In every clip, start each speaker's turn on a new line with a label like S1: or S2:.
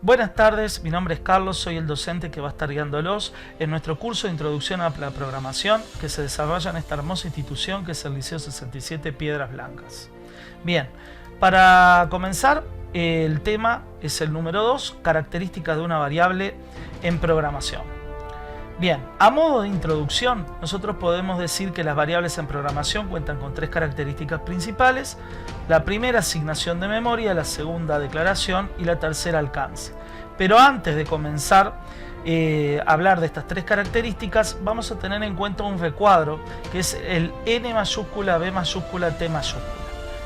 S1: Buenas tardes, mi nombre es Carlos, soy el docente que va a estar guiándolos en nuestro curso de Introducción a la Programación que se desarrolla en esta hermosa institución que es el Liceo 67 Piedras Blancas. Bien, para comenzar, el tema es el número 2, características de una variable en programación. Bien, a modo de introducción, nosotros podemos decir que las variables en programación cuentan con tres características principales. La primera, asignación de memoria, la segunda, declaración y la tercera, alcance. Pero antes de comenzar a hablar de estas tres características, vamos a tener en cuenta un recuadro que es el N mayúscula, B mayúscula, T mayúscula.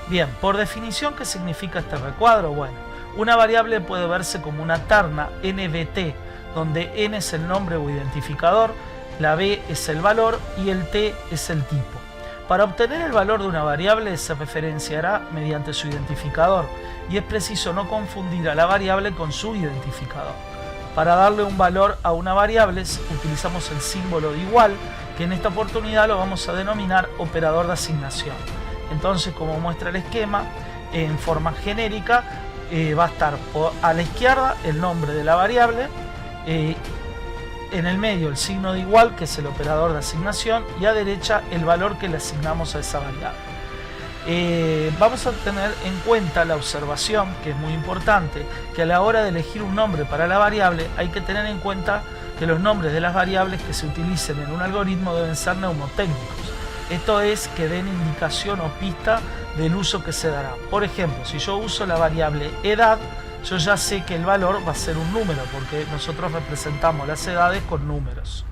S1: Bien, por definición, ¿qué significa este recuadro? Bueno, una variable puede verse como una terna NBT, donde N es el nombre o identificador, la B es el valor y el T es el tipo. Para obtener el valor de una variable se referenciará mediante su identificador y es preciso no confundir a la variable con su identificador. Para darle un valor a una variable utilizamos el símbolo de igual, que en esta oportunidad lo vamos a denominar operador de asignación. Entonces, como muestra el esquema, en forma genérica va a estar a la izquierda el nombre de la variable, en el medio el signo de igual, que es el operador de asignación, y a derecha el valor que le asignamos a esa variable. Vamos a tener en cuenta la observación, que es muy importante, que a la hora de elegir un nombre para la variable hay que tener en cuenta que los nombres de las variables que se utilicen en un algoritmo deben ser mnemotécnicos. Esto es, que den indicación o pista del uso que se dará. Por ejemplo, si yo uso la variable edad, yo ya sé que el valor va a ser un número, porque nosotros representamos las edades con números.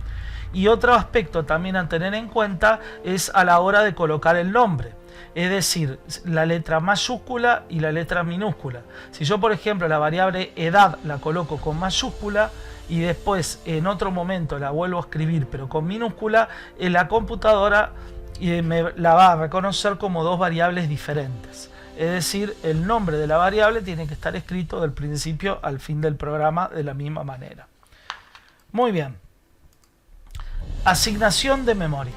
S1: Y otro aspecto también a tener en cuenta es a la hora de colocar el nombre, es decir, la letra mayúscula y la letra minúscula. Si yo, por ejemplo, la variable edad la coloco con mayúscula y después en otro momento la vuelvo a escribir pero con minúscula, la computadora me la va a reconocer como dos variables diferentes. Es decir, el nombre de la variable tiene que estar escrito del principio al fin del programa de la misma manera. Muy bien. Asignación de memoria.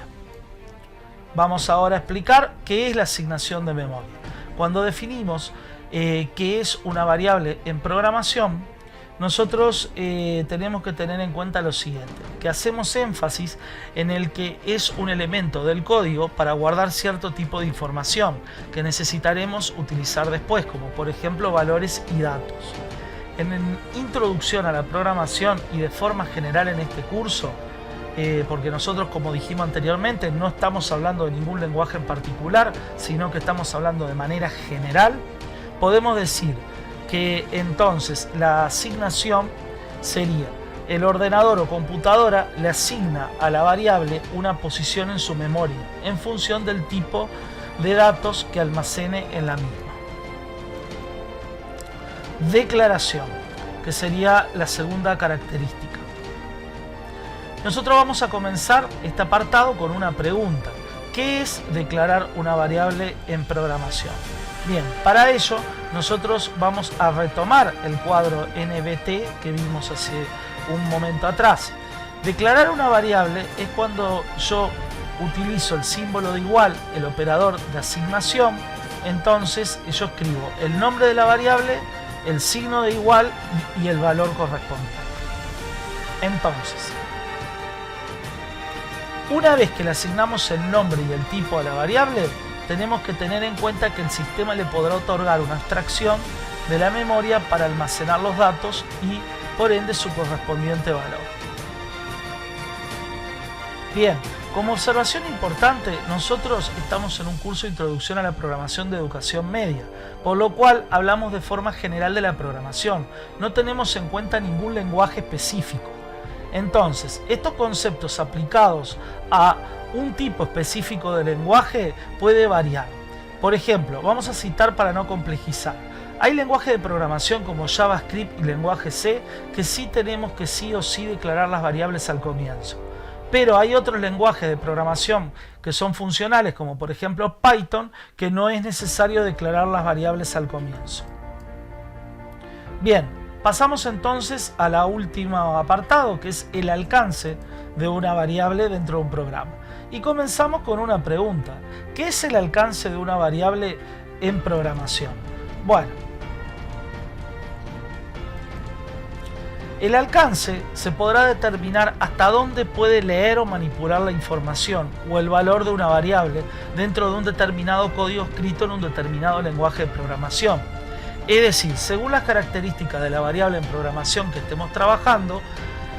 S1: Vamos ahora a explicar qué es la asignación de memoria. Cuando definimos qué es una variable en programación, nosotros tenemos que tener en cuenta lo siguiente, que hacemos énfasis en el que es un elemento del código para guardar cierto tipo de información que necesitaremos utilizar después, como por ejemplo valores y datos. En introducción a la programación y de forma general en este curso, porque nosotros, como dijimos anteriormente, no estamos hablando de ningún lenguaje en particular, sino que estamos hablando de manera general, podemos decir que entonces la asignación sería: el ordenador o computadora le asigna a la variable una posición en su memoria en función del tipo de datos que almacene en la misma. Declaración, que sería la segunda característica. Nosotros vamos a comenzar este apartado con una pregunta: ¿qué es declarar una variable en programación? Bien, para ello nosotros vamos a retomar el cuadro NBT que vimos hace un momento atrás. Declarar una variable es cuando yo utilizo el símbolo de igual, el operador de asignación. Entonces yo escribo el nombre de la variable, el signo de igual y el valor correspondiente. Entonces, una vez que le asignamos el nombre y el tipo a la variable, tenemos que tener en cuenta que el sistema le podrá otorgar una abstracción de la memoria para almacenar los datos y, por ende, su correspondiente valor. Bien, como observación importante, nosotros estamos en un curso de Introducción a la Programación de Educación Media, por lo cual hablamos de forma general de la programación. No tenemos en cuenta ningún lenguaje específico. Entonces, estos conceptos aplicados a un tipo específico de lenguaje puede variar. Por ejemplo, vamos a citar para no complejizar. Hay lenguajes de programación como JavaScript y lenguaje C que sí tenemos que sí o sí declarar las variables al comienzo. Pero hay otros lenguajes de programación que son funcionales, como por ejemplo Python, que no es necesario declarar las variables al comienzo. Bien, pasamos entonces a la última apartado, que es el alcance de una variable dentro de un programa. Y comenzamos con una pregunta: ¿qué es el alcance de una variable en programación? Bueno, El alcance se podrá determinar hasta dónde puede leer o manipular la información o el valor de una variable dentro de un determinado código escrito en un determinado lenguaje de programación. Es decir, según las características de la variable en programación que estemos trabajando,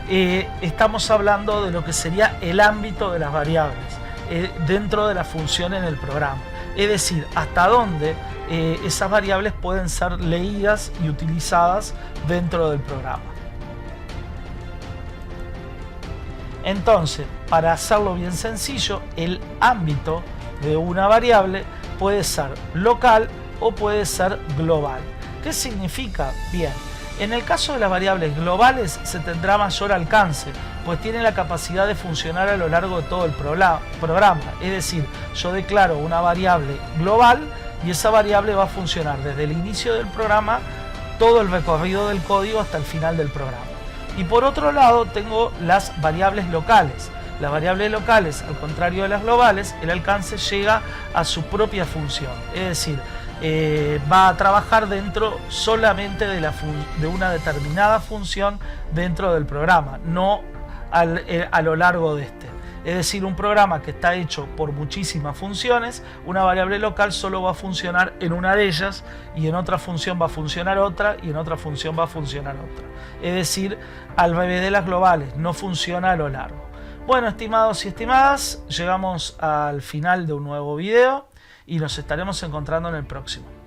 S1: estamos hablando de lo que sería el ámbito de las variables dentro de la función en el programa. Es decir, hasta dónde esas variables pueden ser leídas y utilizadas dentro del programa. Entonces, para hacerlo bien sencillo, el ámbito de una variable puede ser local o puede ser global. ¿Qué significa? Bien, en el caso de las variables globales se tendrá mayor alcance, pues tiene la capacidad de funcionar a lo largo de todo el programa. Es decir, yo declaro una variable global y esa variable va a funcionar desde el inicio del programa, todo el recorrido del código hasta el final del programa. Y por otro lado tengo las variables locales. Las variables locales, al contrario de las globales, el alcance llega a su propia función. Es decir, va a trabajar dentro solamente de una determinada función dentro del programa, no a lo largo de este. Es decir, un programa que está hecho por muchísimas funciones, una variable local solo va a funcionar en una de ellas y en otra función va a funcionar otra y en otra función va a funcionar otra. Es decir, al revés de las globales, no funciona a lo largo. Bueno, estimados y estimadas, llegamos al final de un nuevo video y nos estaremos encontrando en el próximo.